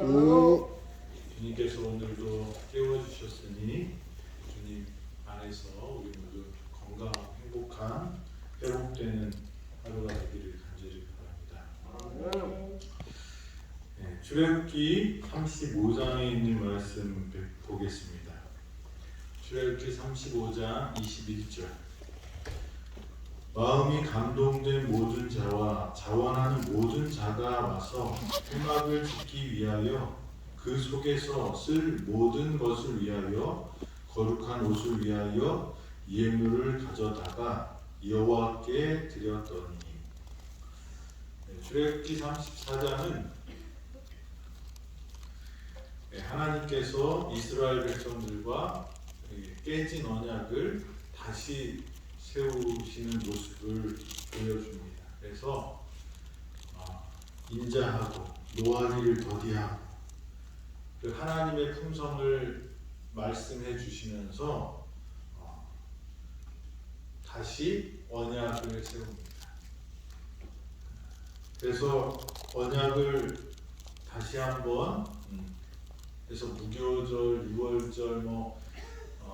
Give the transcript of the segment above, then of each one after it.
주님께서 오늘도 깨워주셨으니 주님 안에서 우리 모두 건강하고 행복한 회복되는 하루가 되기를 간절히 바랍니다. 네, 출애굽기 35장에 있는 말씀 보겠습니다. 출애굽기 35장 21절. 마음이 감동된 모든 자와 자원하는 모든 자가 와서 회막을 짓기 위하여 그 속에서 쓸 모든 것을 위하여 거룩한 옷을 위하여 예물을 가져다가 여호와께 드렸더니. 출애굽기 34장은 하나님께서 이스라엘 백성들과 깨진 언약을 다시 세우시는 모습을 보여줍니다. 그래서 인자하고 노하기를 더디하고 그 하나님의 품성을 말씀해 주시면서 다시 언약을 세웁니다. 그래서 언약을 다시 한번 그래서 무교절, 유월절,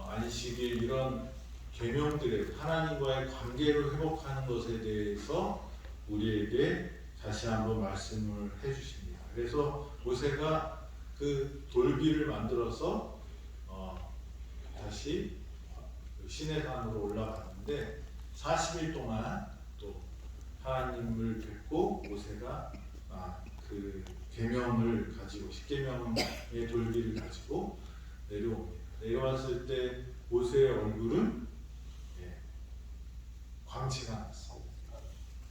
안식일 이런 계명들에 하나님과의 관계를 회복하는 것에 대해서 우리에게 다시 한번 말씀을 해주십니다. 그래서 모세가 그 돌비를 만들어서 다시 시내산으로 올라갔는데 40일 동안 또 하나님을 뵙고 모세가 그 계명을 가지고 십계명의 돌비를 가지고 내려옵니다. 내려왔을 때 모세의 얼굴은 광채가 났습니다.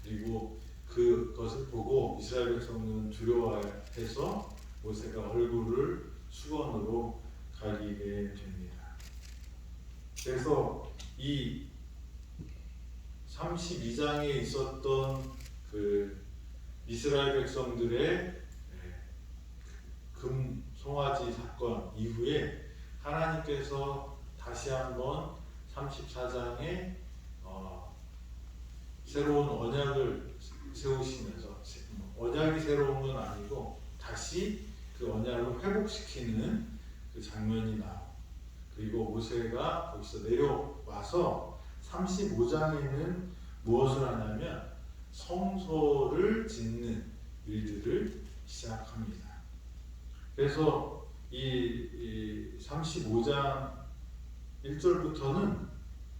그리고 그것을 보고 이스라엘 백성은 두려워해서 모세가 얼굴을 수건으로 가리게 됩니다. 그래서 이 32장에 있었던 그 이스라엘 백성들의 금 송아지 사건 이후에 하나님께서 다시 한번 34장에 새로운 언약을 세우시면서 언약이 새로운 건 아니고 다시 그 언약을 회복시키는 그 장면이 나오고 그리고 모세가 거기서 내려와서 35장에는 무엇을 하냐면 성소를 짓는 일들을 시작합니다. 그래서 이 35장 1절부터는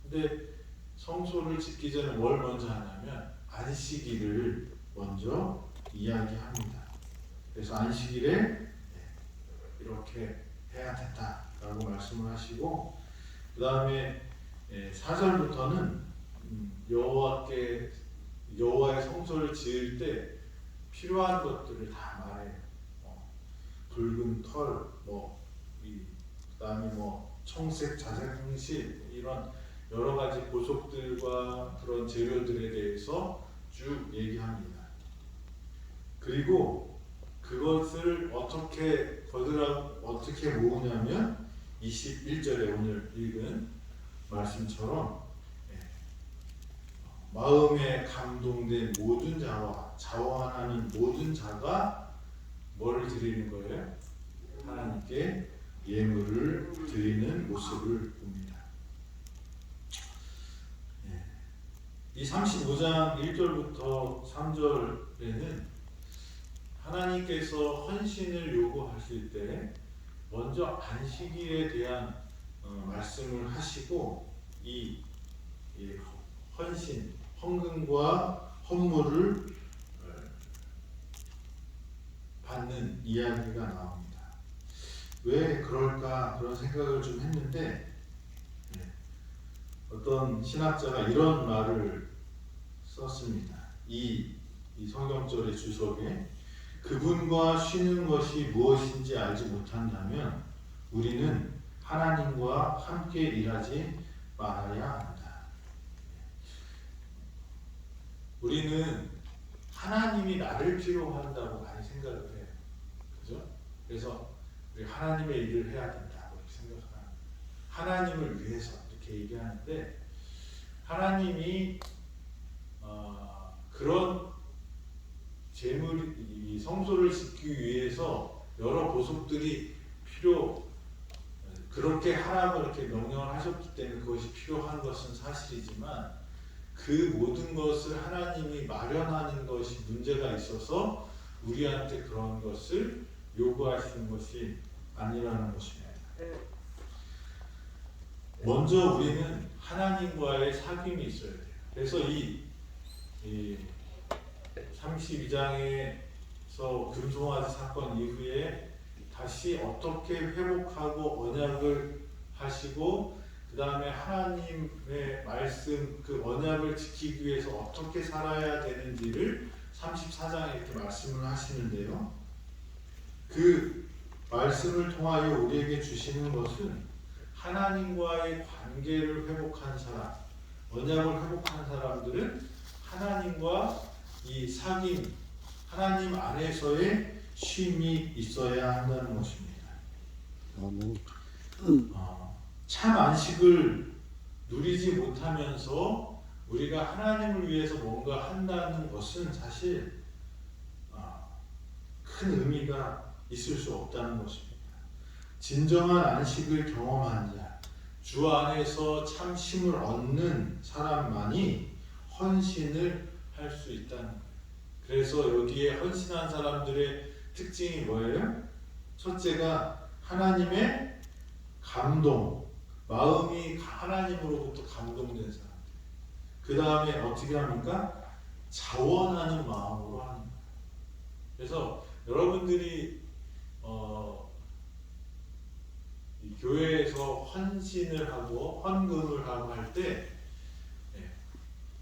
근데 성소를 짓기 전에 뭘 먼저 하냐면 안식일을 먼저 이야기합니다. 그래서 안식일에 이렇게 해야 된다라고 말씀을 하시고 그 다음에 4절부터는 여호와의 성소를 지을 때 필요한 것들을 다 말해요. 붉은 털, 그다음에 청색 자색 홍실 이런 여러 가지 보석들과 그런 재료들에 대해서 쭉 얘기합니다. 그리고 그것을 어떻게 모으냐면 21절에 오늘 읽은 말씀처럼 마음에 감동된 모든 자와 자원하는 모든 자가 뭐를 드리는 거예요? 하나님께 예물을 드리는 모습을 봅니다. 이 35장 1절부터 3절에는 하나님께서 헌신을 요구하실 때 먼저 안식일에 대한 말씀을 하시고 이 헌신, 헌금과 헌물을 받는 이야기가 나옵니다. 왜 그럴까 그런 생각을 좀 했는데 어떤 신학자가 이런 말을 썼습니다. 이 성경절의 주석에 그분과 쉬는 것이 무엇인지 알지 못한다면 우리는 하나님과 함께 일하지 말아야 한다. 우리는 하나님이 나를 필요한다고 많이 생각을 해요. 그죠? 그래서 우리 하나님의 일을 해야 된다고 생각합니다. 하나님을 위해서 이렇게 얘기하는데 하나님이 그런 이 성소를 짓기 위해서 여러 보석들이 그렇게 하라고 이렇게 명령을 하셨기 때문에 그것이 필요한 것은 사실이지만 그 모든 것을 하나님이 마련하는 것이 문제가 있어서 우리한테 그런 것을 요구하시는 것이 아니라는 것입니다. 먼저 우리는 하나님과의 사귐이 있어야 돼요. 그래서 이 32장에서 금송아지 사건 이후에 다시 어떻게 회복하고 언약을 하시고 그 다음에 하나님의 말씀 그 언약을 지키기 위해서 어떻게 살아야 되는지를 34장에 이렇게 말씀을 하시는데요. 그 말씀을 통하여 우리에게 주시는 것은 하나님과의 관계를 회복한 사람, 언약을 회복한 사람들은 하나님과 이 사귐, 하나님 안에서의 쉼이 있어야 한다는 것입니다. 참 안식을 누리지 못하면서 우리가 하나님을 위해서 뭔가 한다는 것은 사실 큰 의미가 있을 수 없다는 것입니다. 진정한 안식을 경험한 자, 주 안에서 참 쉼을 얻는 사람만이 헌신을 할 수 있다는 거예요. 그래서 여기에 헌신한 사람들의 특징이 뭐예요? 첫째가 하나님의 감동, 마음이 하나님으로부터 감동된 사람. 그 다음에 어떻게 합니까? 자원하는 마음으로 하는 거예요. 그래서 여러분들이 이 교회에서 헌신을 하고 헌금을 하고 할 때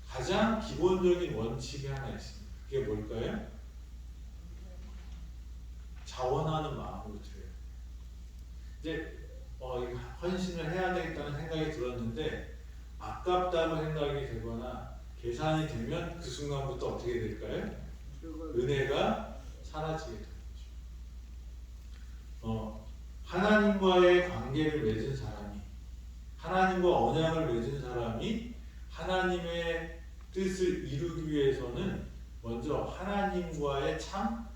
가장 기본적인 원칙이 하나 있습니다. 그게 뭘까요? 자원하는 마음으로 드려요. 이제 헌신을 해야 되겠다는 생각이 들었는데 아깝다고 생각이 되거나 계산이 되면 그 순간부터 어떻게 될까요? 은혜가 사라지게 되는 거죠. 하나님과의 관계를 맺은 사람이, 하나님과 언약을 맺은 사람이 하나님의 뜻을 이루기 위해서는 먼저 하나님과의 참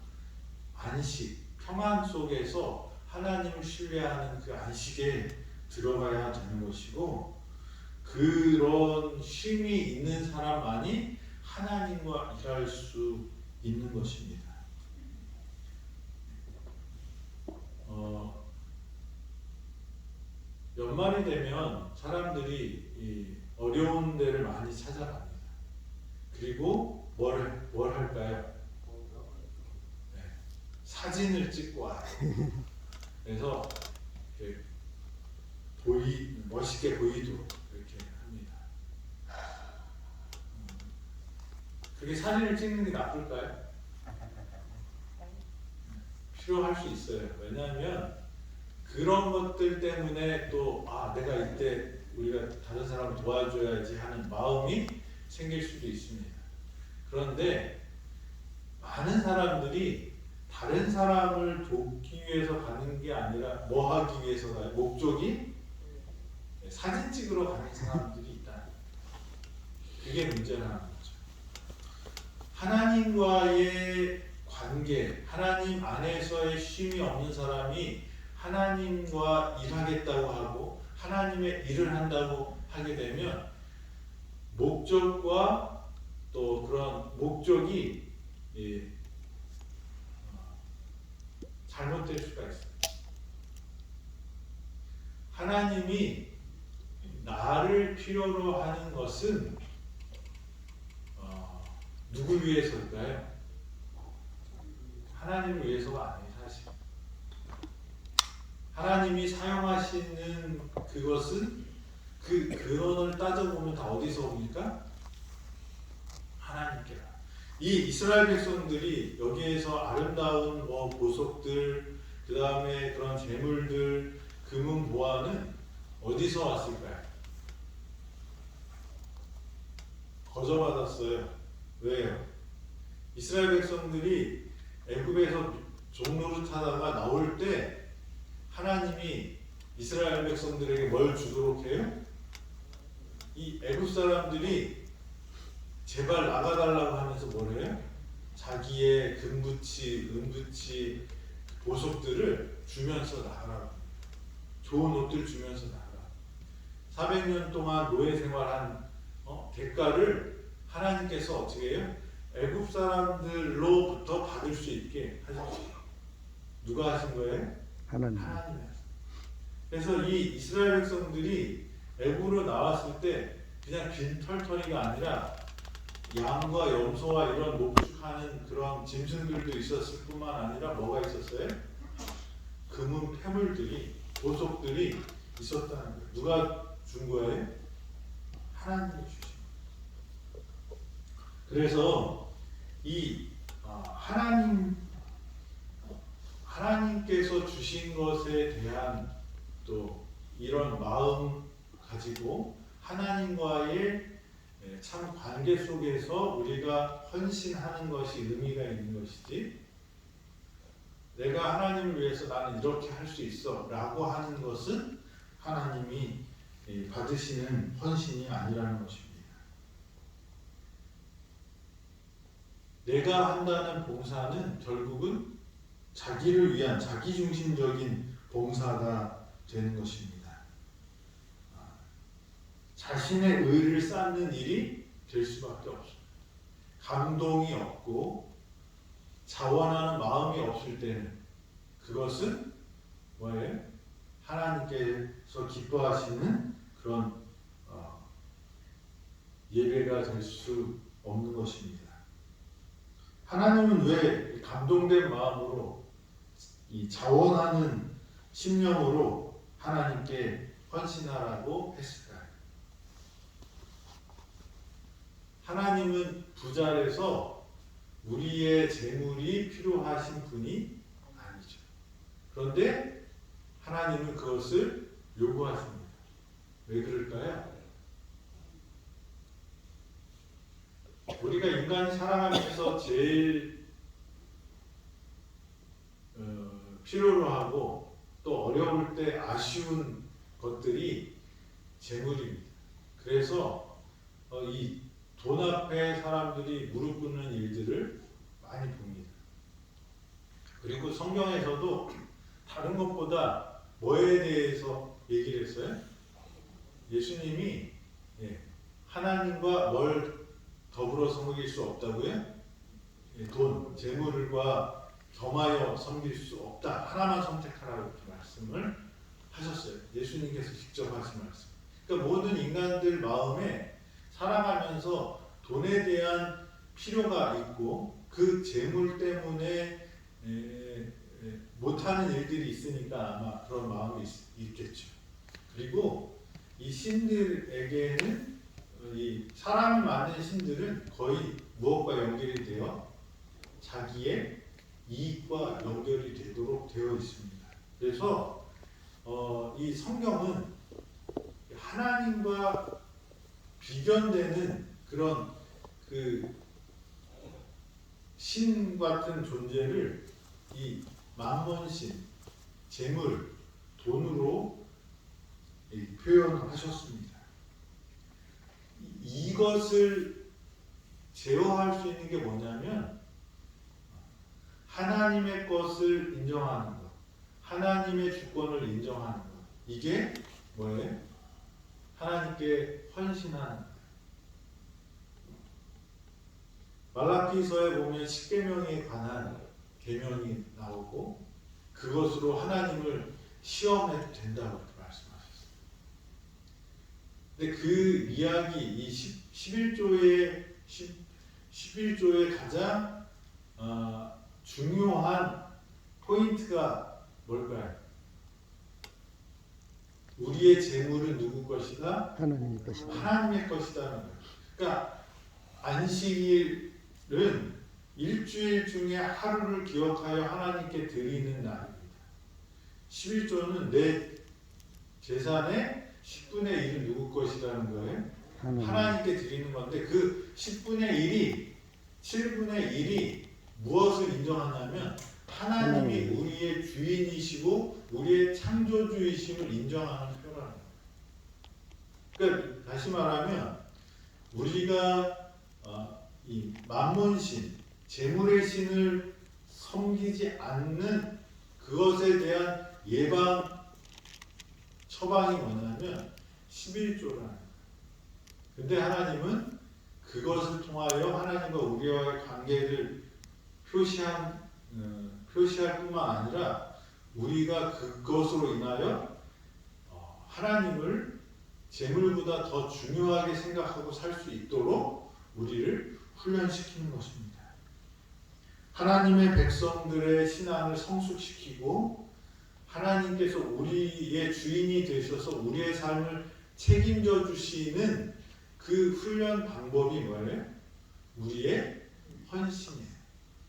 안식, 평안 속에서 하나님을 신뢰하는 그 안식에 들어가야 되는 것이고, 그런 쉼이 있는 사람만이 하나님과 일할 수 있는 것입니다. 연말이 되면 사람들이 이 어려운 데를 많이 찾아갑니다. 그리고 뭘 할까요? 네, 사진을 찍고 와요. 그래서 멋있게 보이도록 이렇게 합니다. 그게 사진을 찍는 게 나쁠까요? 필요할 수 있어요. 왜냐하면 그런 것들 때문에 또 내가 이때 우리가 다른 사람을 도와줘야지 하는 마음이 생길 수도 있습니다. 그런데 많은 사람들이 다른 사람을 돕기 위해서 가는 게 아니라 뭐 하기 위해서 가요? 목적이 사진 찍으러 가는 사람들이 있다. 그게 문제라는 거죠. 하나님과의 관계, 하나님 안에서의 쉼이 없는 사람이 하나님과 일하겠다고 하고 하나님의 일을 한다고 하게 되면 목적과 또 그런 목적이 잘못될 수가 있어요. 하나님이 나를 필요로 하는 것은 누구 위해서일까요? 하나님을 위해서가 아니에요. 사실 하나님이 사용하시는 그것은 그 근원을 따져보면 다 어디서 옵니까? 하나님께라. 이 이스라엘 백성들이 여기에서 아름다운 보석들, 그 다음에 그런 재물들, 금은 보화는 어디서 왔을까요? 거저받았어요. 왜요? 이스라엘 백성들이 애굽에서 종노릇하다가 나올 때 하나님이 이스라엘 백성들에게 뭘 주도록 해요? 이 애굽 사람들이 제발 나가달라고 하면서 뭘 해요? 자기의 금붙이, 은붙이, 보석들을 주면서 나가라고. 좋은 옷들 주면서 나가라. 400년 동안 노예 생활한 대가를 하나님께서 어떻게 해요? 애굽 사람들로부터 받을 수 있게 하셨어요. 누가 하신 거예요? 하나님. 하나님이 하셨어요. 그래서 이 이스라엘 백성들이 애굽으로 나왔을 때 그냥 빈 털터리가 아니라 양과 염소와 이런 목축하는 그런 짐승들도 있었을 뿐만 아니라 뭐가 있었어요? 금은 패물들이, 보석들이 있었다는 거예요. 누가 준 거예요? 하나님이 주신 거예요. 그래서 이 하나님께서 주신 것에 대한 또 이런 마음 가지고 하나님과의 참 관계 속에서 우리가 헌신하는 것이 의미가 있는 것이지, 내가 하나님을 위해서 나는 이렇게 할 수 있어 라고 하는 것은 하나님이 받으시는 헌신이 아니라는 것입니다. 내가 한다는 봉사는 결국은 자기를 위한 자기중심적인 봉사가 되는 것입니다. 자신의 의를 쌓는 일이 될 수밖에 없습니다. 감동이 없고 자원하는 마음이 없을 때는 그것은 뭐예요? 하나님께서 기뻐하시는 그런 예배가 될 수 없는 것입니다. 하나님은 왜 감동된 마음으로 이 자원하는 심령으로 하나님께 헌신하라고 했을까요? 하나님은 부자라서 우리의 재물이 필요하신 분이 아니죠. 그런데 하나님은 그것을 요구하십니다. 왜 그럴까요? 우리가 인간이 살아가면서 제일 필요로 하고 또 어려울 때 아쉬운 것들이 재물입니다. 그래서 이 돈 앞에 사람들이 무릎 꿇는 일들을 많이 봅니다. 그리고 성경에서도 다른 것보다 뭐에 대해서 얘기를 했어요? 예수님이 하나님과 뭘 더불어 섬길 수 없다고요? 돈, 재물과 겸하여 섬길 수 없다. 하나만 선택하라고 이렇게 말씀을 하셨어요. 예수님께서 직접 하신 말씀. 그러니까 모든 인간들 마음에 살아가면서 돈에 대한 필요가 있고 그 재물 때문에 못하는 일들이 있으니까 아마 그런 마음이 있겠죠. 그리고 이 신들에게는 이 사람을 만든 신들은 거의 무엇과 연결이 되어 자기의 이익과 연결이 되도록 되어 있습니다. 그래서 이 성경은 하나님과 비견되는 그런 신 같은 존재를 이 만몬신, 재물, 돈으로 표현하셨습니다. 이것을 제어할 수 있는 게 뭐냐면 하나님의 것을 인정하는 것, 하나님의 주권을 인정하는 것. 이게 뭐예요? 하나님께 헌신하는 것. 말라기서에 보면 십계명에 관한 계명이 나오고 그것으로 하나님을 시험해도 된다고 말씀하셨어요. 근데 그 이야기, 이 11조의 가장 중요한 포인트가 뭘까요? 우리의 재물은 누구 것이다? 하나님의 것이다. 하나님의 것이다는 거예요. 그러니까 안식일은 일주일 중에 하루를 기억하여 하나님께 드리는 날입니다. 11조는 내 재산의 10분의 1은 누구 것이라는 거예요? 하나님께 드리는 건데 그 10분의 1이 7분의 1이 무엇을 인정하냐면 하나님이 우리의 주인이시고 우리의 창조주이심을 인정하는 표라는 거예요. 그러니까 다시 말하면 우리가 이 만몬신, 재물의 신을 섬기지 않는 그것에 대한 예방 처방이 뭐냐면 11조라는 거예요. 근데 하나님은 그것을 통하여 하나님과 우리와의 관계를 표시할 뿐만 아니라 우리가 그것으로 인하여 하나님을 재물보다 더 중요하게 생각하고 살 수 있도록 우리를 훈련시키는 것입니다. 하나님의 백성들의 신앙을 성숙시키고 하나님께서 우리의 주인이 되셔서 우리의 삶을 책임져 주시는 그 훈련 방법이 뭐예요? 우리의 헌신이에요.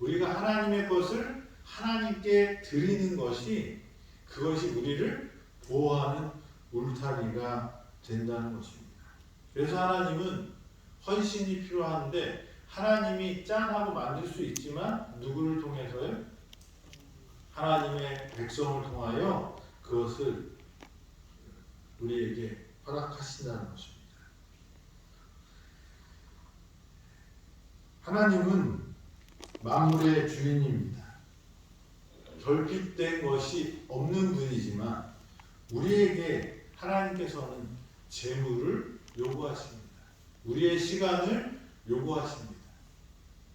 우리가 하나님의 것을 하나님께 드리는 것이 그것이 우리를 보호하는 울타리가 된다는 것입니다. 그래서 하나님은 헌신이 필요한데 하나님이 짠하고 만들 수 있지만 누구를 통해서요? 하나님의 백성을 통하여 그것을 우리에게 허락하신다는 것입니다. 하나님은 만물의 주인입니다. 결핍된 것이 없는 분이지만 우리에게 하나님께서는 재물을 요구하십니다. 우리의 시간을 요구하십니다.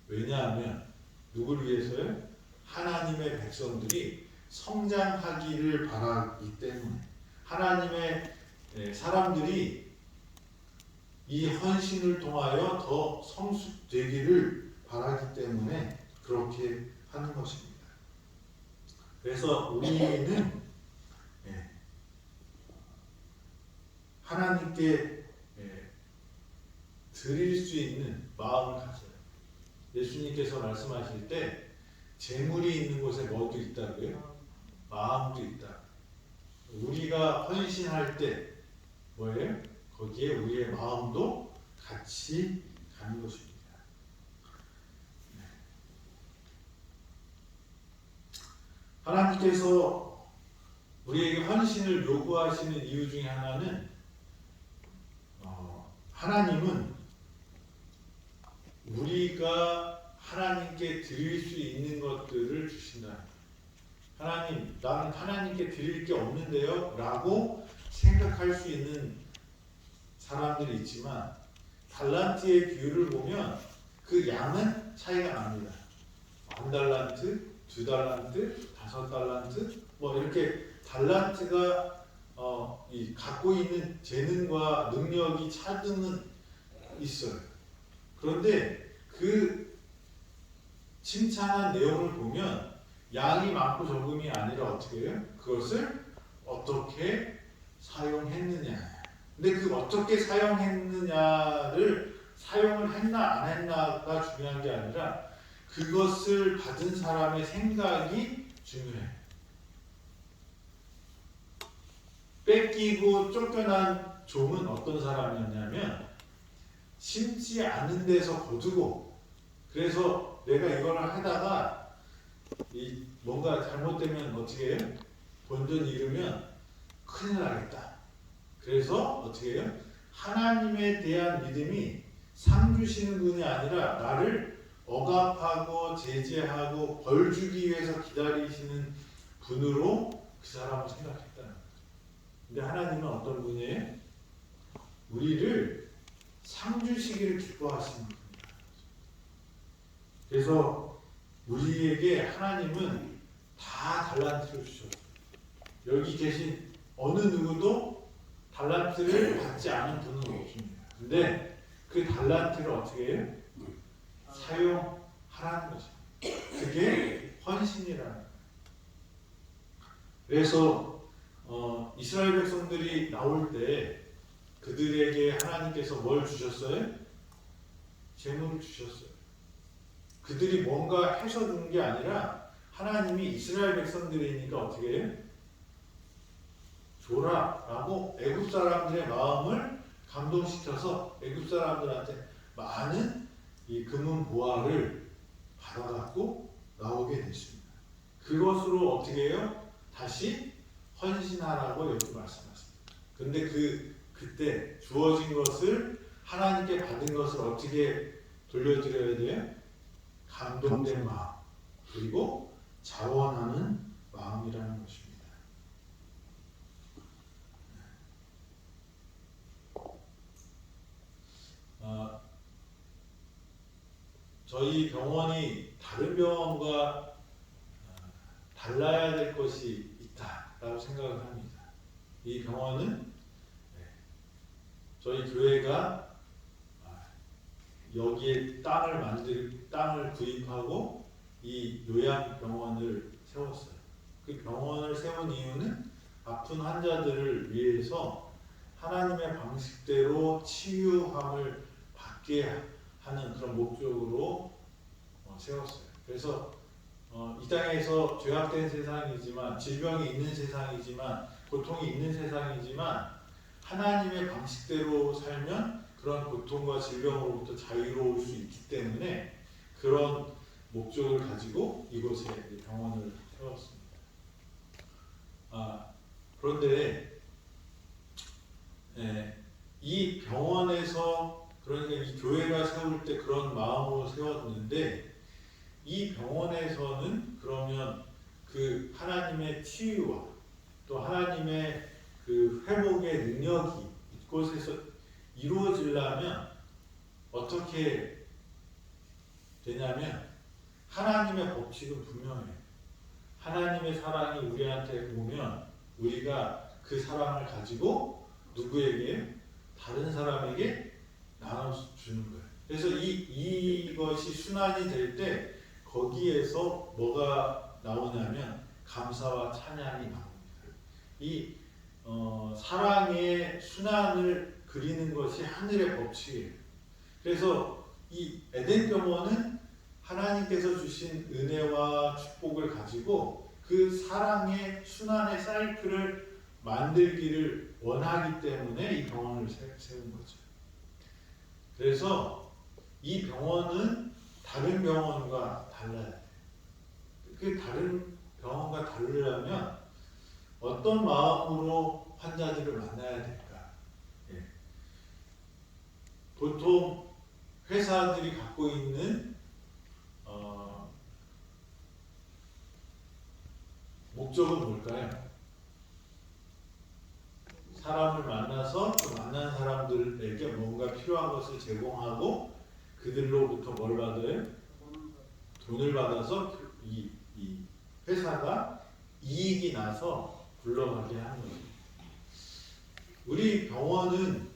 왜냐하면 누구를 위해서요? 하나님의 백성들이 성장하기를 바라기 때문에 하나님의 사람들이 이 헌신을 통하여 더 성숙되기를 바라기 때문에 그렇게 하는 것입니다. 그래서 우리는 하나님께 드릴 수 있는 마음을 가져요. 예수님께서 말씀하실 때 재물이 있는 곳에 뭐도 있다고요? 마음도 있다. 우리가 헌신할 때 뭐예요? 거기에 우리의 마음도 같이 가는 것입니다. 하나님께서 우리에게 헌신을 요구하시는 이유 중에 하나는 하나님은 우리가 하나님께 드릴 수 있는 것들을 주신다. 하나님, 나는 하나님께 드릴 게 없는데요? 라고 생각할 수 있는 사람들이 있지만 달란트의 비율을 보면 그 양은 차이가 납니다. 1달란트, 2달란트, 5달란트 뭐 이렇게 달란트가 이 갖고 있는 재능과 능력이 차등은 있어요. 그런데 그 칭찬한 내용을 보면 양이 많고 적음이 아니라 어떻게 해요? 그것을 어떻게 사용했느냐. 근데 그 어떻게 사용했느냐를 사용을 했나 안 했나가 중요한 게 아니라 그것을 받은 사람의 생각이 중요해요. 뺏기고 쫓겨난 종은 어떤 사람이었냐면 심지 않은 데서 거두고 그래서 내가 이걸 하다가 뭔가 잘못되면 어떻게 해요? 본전 잃으면 큰일 나겠다. 그래서 어떻게 해요? 하나님에 대한 믿음이 상 주시는 분이 아니라 나를 억압하고 제재하고 벌 주기 위해서 기다리시는 분으로 그 사람을 생각했다는 거예요. 근데 하나님은 어떤 분이에요? 우리를 상 주시기를 기뻐하시는 분이에요. 그래서 우리에게 하나님은 다 달란트를 주셨어요. 여기 계신 어느 누구도 달란트를 받지 않은 분은 없습니다. 근데 그 달란트를 어떻게 해요? 사용하라는 거죠. 그게 헌신이라는 거예요. 그래서 이스라엘 백성들이 나올 때 그들에게 하나님께서 뭘 주셨어요? 재물을 주셨어요. 그들이 뭔가 해서 준 게 아니라 하나님이 이스라엘 백성들이니까 어떻게 해요? 줘라 라고 애굽 사람들의 마음을 감동시켜서 애굽 사람들한테 많은 이 금은 보화를 받아갖고 나오게 됐습니다. 그것으로 어떻게 해요? 다시 헌신하라고 여기 말씀하십니다. 근데 그때 주어진 것을 하나님께 받은 것을 어떻게 돌려드려야 돼요? 감동된 마음 그리고 자원하는 마음이라는 저희 병원이 다른 병원과 달라야 될 것이 있다라고 생각을 합니다. 이 병원은 저희 교회가 여기에 땅을 구입하고 이 요양병원을 세웠어요. 그 병원을 세운 이유는 아픈 환자들을 위해서 하나님의 방식대로 치유함을 받게 하는 그런 목적으로 세웠어요. 그래서 이 땅에서 죄악된 세상이지만, 질병이 있는 세상이지만, 고통이 있는 세상이지만, 하나님의 방식대로 살면 그런 고통과 질병으로부터 자유로울 수 있기 때문에 그런 목적을 가지고 이곳에 병원을 세웠습니다. 그런데 이 병원에서, 그러니까 이 교회가 세울 때 그런 마음으로 세웠는데, 이 병원에서는 그러면 그 하나님의 치유와 또 하나님의 그 회복의 능력이 이곳에서 이루어지려면 어떻게 되냐면, 하나님의 법칙은 분명해요. 하나님의 사랑이 우리한테 오면 우리가 그 사랑을 가지고 누구에게? 다른 사람에게 나눠주는 거예요. 그래서 이것이 순환이 될 때 거기에서 뭐가 나오냐면 감사와 찬양이 나옵니다. 이 사랑의 순환을 그리는 것이 하늘의 법칙이에요. 그래서 이 에덴 병원은 하나님께서 주신 은혜와 축복을 가지고 그 사랑의 순환의 사이클을 만들기를 원하기 때문에 이 병원을 세운 거죠. 그래서 이 병원은 다른 병원과 달라야 돼요. 그 다른 병원과 다르려면 어떤 마음으로 환자들을 만나야 될까? 보통 회사들이 갖고 있는 목적은 뭘까요? 사람을 만나서 그 만난 사람들에게 뭔가 필요한 것을 제공하고 그들로부터 뭘 받아요? 돈을 받아서 이 회사가 이익이 나서 굴러가게 하는 거예요. 우리 병원은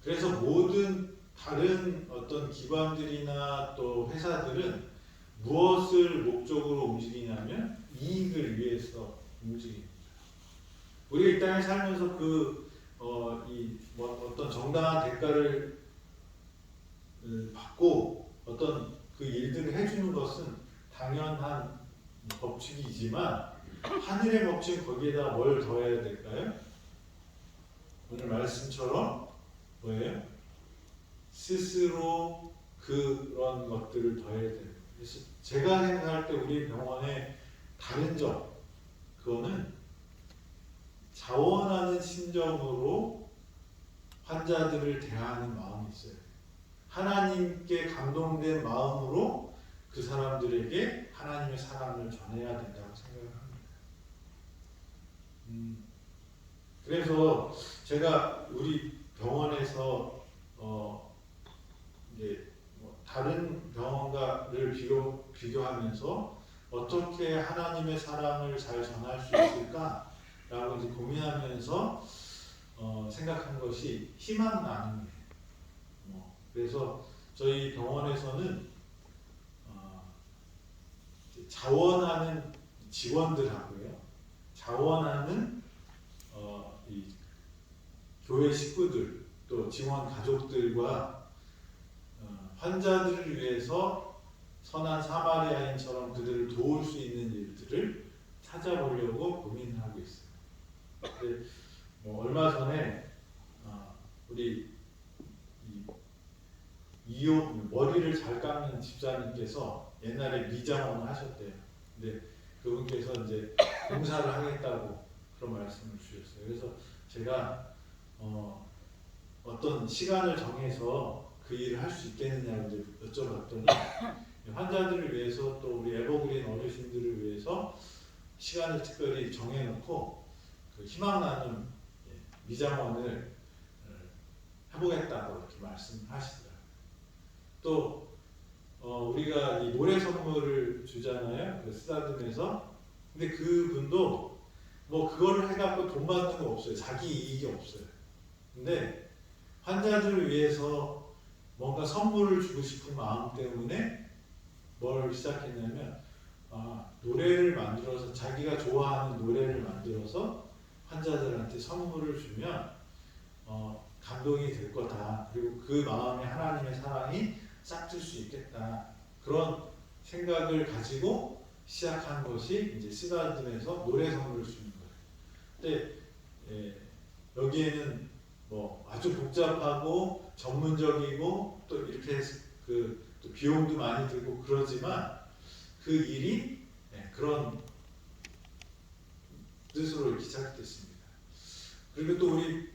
그래서 모든 다른 어떤 기관들이나 또 회사들은 무엇을 목적으로 움직이냐면 이익을 위해서 움직입니다. 우리 이 땅에 살면서 어떤 정당한 대가를 받고 어떤 그 일들을 해주는 것은 당연한 법칙이지만, 하늘의 법칙은 거기에다 뭘 더해야 될까요? 오늘 말씀처럼 뭐예요? 스스로 그런 것들을 더해야 돼요. 그래서 제가 생각할 때 우리 병원의 다른 점, 그거는 자원하는 심정으로 환자들을 대하는 마음이 있어요. 하나님께 감동된 마음으로 그 사람들에게 하나님의 사랑을 전해야 된다고 생각을 합니다. 그래서 제가 우리 병원에서 이제 다른 병원과를 비교하면서 어떻게 하나님의 사랑을 잘 전할 수 있을까라고 이제 고민하면서 생각한 것이 희망 나눔이에요. 그래서 저희 병원에서는 자원하는 직원들하고요, 자원하는 이 교회 식구들, 또 직원 가족들과 환자들을 위해서 선한 사마리아인처럼 그들을 도울 수 있는 일들을 찾아보려고 고민하고 있어요. 근데 얼마 전에 우리 머리를 잘 깎는 집사님께서 옛날에 미장원을 하셨대요. 근데 그분께서 이제 봉사를 하겠다고 그런 말씀을 주셨어요. 그래서 제가 어떤 시간을 정해서 그 일을 할 수 있겠느냐고 이제 여쭤봤더니, 환자들을 위해서 또 우리 에버그린 어르신들을 위해서 시간을 특별히 정해놓고 그 희망 나눔 미장원을 해보겠다고 이렇게 말씀하시더라고요. 또 우리가 이 노래 선물을 주잖아요. 그 쓰다듬에서. 근데 그분도 뭐 그거를 해갖고 돈 받는 거 없어요. 자기 이익이 없어요. 근데 환자들을 위해서 뭔가 선물을 주고 싶은 마음 때문에 뭘 시작했냐면 노래를 만들어서 자기가 좋아하는 노래를 만들어서 환자들한테 선물을 주면 감동이 될 거다. 그리고 그 마음에 하나님의 사랑이 싹틀 수 있겠다. 그런 생각을 가지고 시작한 것이 이제 쓰다듬에서 노래 선물을 주는 거예요. 근데 여기에는 뭐 아주 복잡하고 전문적이고 또 이렇게 또 비용도 많이 들고 그러지만 그 일이 그런 뜻으로 이렇게 시작됐습니다. 그리고 또 우리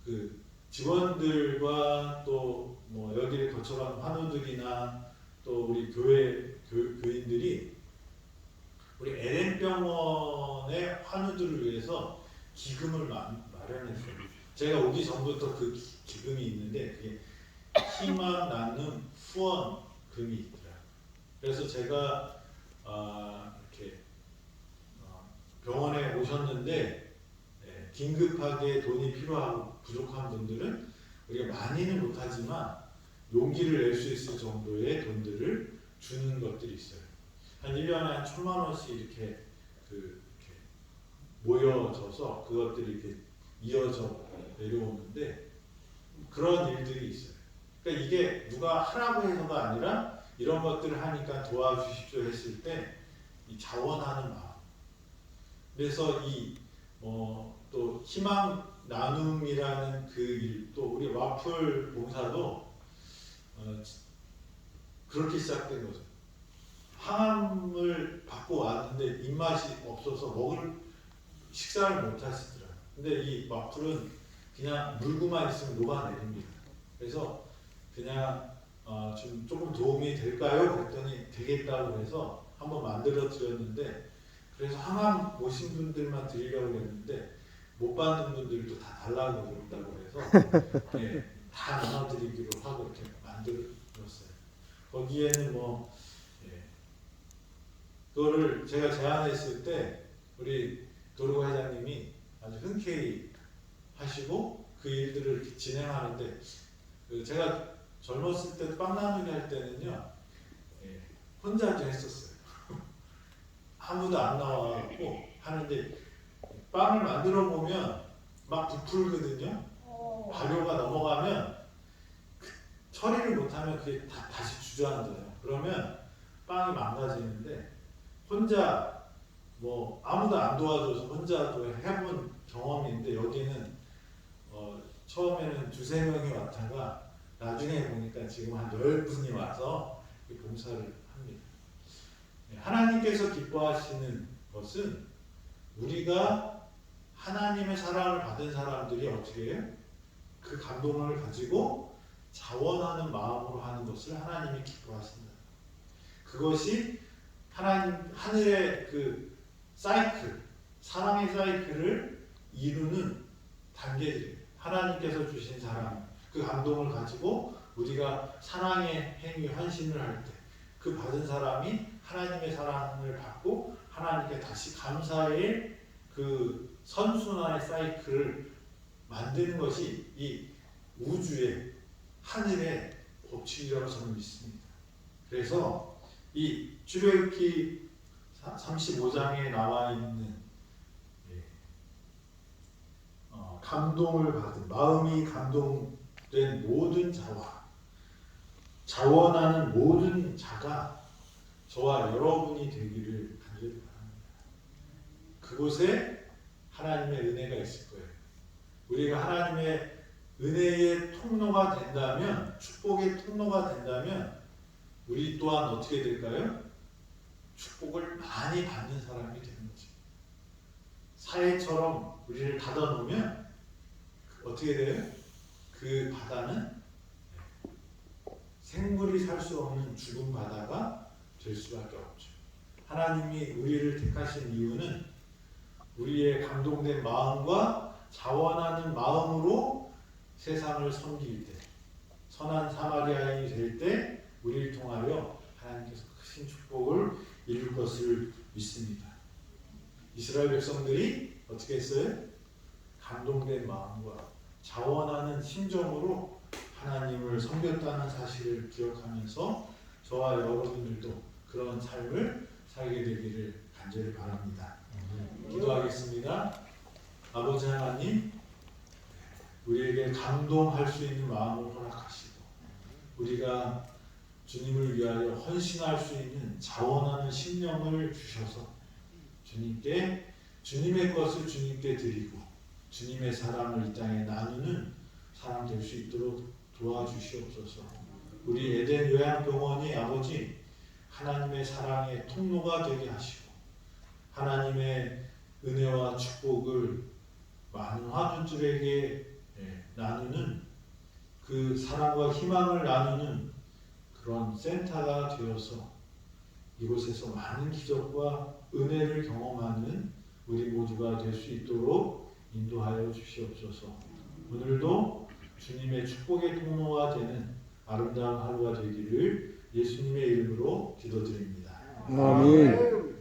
그 직원들과 또 뭐 여기를 거쳐가는 환우들이나 또 우리 교인들이 우리 LM병원의 환우들을 위해서 기금을 마련했어요. 제가 오기 전부터 그 기금이 있는데 그게 희망 나눔 후원금이 있더라고요. 그래서 제가 이렇게 병원에 오셨는데 긴급하게 돈이 필요하고 부족한 분들은 우리가 많이는 못하지만 용기를 낼 수 있을 정도의 돈들을 주는 것들이 있어요. 한 1년에 한 1,000만 원씩 이렇게 모여져서 그것들이 이렇게 이어져 내려오는데 그런 일들이 있어요. 그러니까 이게 누가 하라고 해서가 아니라 이런 것들을 하니까 도와주십시오 했을 때 이 자원하는 마음. 그래서 또 희망 나눔이라는 그 일, 또 우리 와플 봉사도 그렇게 시작된 거죠. 항암을 받고 왔는데 입맛이 없어서 먹을 식사를 못 하시더라고요. 근데 이 와플은 그냥 물고만 있으면 녹아내립니다. 그래서 그냥 좀 조금 도움이 될까요? 그랬더니 되겠다고 해서 한번 만들어 드렸는데 그래서 항암 오신 분들만 드리려고 했는데 못 받는 분들도 다 달라고 그런다고 해서 다 나눠드리기로 하고 이렇게 만들었어요. 거기에는 그거를 제가 제안했을 때 우리 도르고 회장님이 아주 흔쾌히 하시고 그 일들을 이렇게 진행하는데 제가 젊었을 때 빵 나누기 할 때는요 혼자 했었어요. 아무도 안 나와갖고 하는데 빵을 만들어 보면 막 부풀거든요. 발효가 넘어가면 처리를 못하면 그게 다시 주저앉아요. 그러면 빵이 망가지는데 혼자 아무도 안 도와줘서 혼자도 해본 경험인데 여기는 처음에는 2-3명이 왔다가 나중에 보니까 지금 한 10분이 와서 봉사를 합니다. 하나님께서 기뻐하시는 것은 우리가 하나님의 사랑을 받은 사람들이 어떻게 해요? 그 감동을 가지고 자원하는 마음으로 하는 것을 하나님이 기뻐하신다. 그것이 하늘의 그 사이클, 사랑의 사이클을 이루는 단계들이에요. 하나님께서 주신 사랑, 그 감동을 가지고 우리가 사랑의 행위, 헌신을 할 때 그 받은 사람이 하나님의 사랑을 받고 하나님께 다시 감사의 그 선순환의 사이클을 만드는 것이 이 우주의 하늘의 법칙이라고 저는 믿습니다. 그래서 이 출애굽기 35장에 나와 있는 감동을 받은 마음이 감동된 모든 자와 자원하는 모든 자가 저와 여러분이 되기를 간절히 바랍니다. 그곳에 하나님의 은혜가 있을 거예요. 우리가 하나님의 은혜의 통로가 된다면, 축복의 통로가 된다면 우리 또한 어떻게 될까요? 축복을 많이 받는 사람이 되는 거죠. 사해처럼 우리를 닫아놓으면 어떻게 돼요? 그 바다는 생물이 살 수 없는 죽은 바다가 될 수밖에 없죠. 하나님이 우리를 택하신 이유는 우리의 감동된 마음과 자원하는 마음으로 세상을 섬길 때, 선한 사마리아인이 될 때 우리를 통하여 하나님께서 크신 축복을 이룰 것을 믿습니다. 이스라엘 백성들이 어떻게 했어요? 감동된 마음과 자원하는 심정으로 하나님을 섬겼다는 사실을 기억하면서 저와 여러분들도 그런 삶을 살게 되기를 간절히 바랍니다. 기도하겠습니다. 아버지 하나님, 우리에게 감동할 수 있는 마음을 허락하시고 우리가 주님을 위하여 헌신할 수 있는 자원하는 심령을 주셔서 주님께 주님의 것을 주님께 드리고 주님의 사랑을 이 땅에 나누는 사람 될 수 있도록 도와주시옵소서. 우리 에덴 요양병원이 아버지 하나님의 사랑의 통로가 되게 하시고 하나님의 은혜와 축복을 많은 화두들에게 나누는 그 사랑과 희망을 나누는 그런 센터가 되어서 이곳에서 많은 기적과 은혜를 경험하는 우리 모두가 될 수 있도록 인도하여 주시옵소서. 오늘도 주님의 축복의 통로가 되는 아름다운 하루가 되기를 예수님의 이름으로 기도드립니다. 아멘.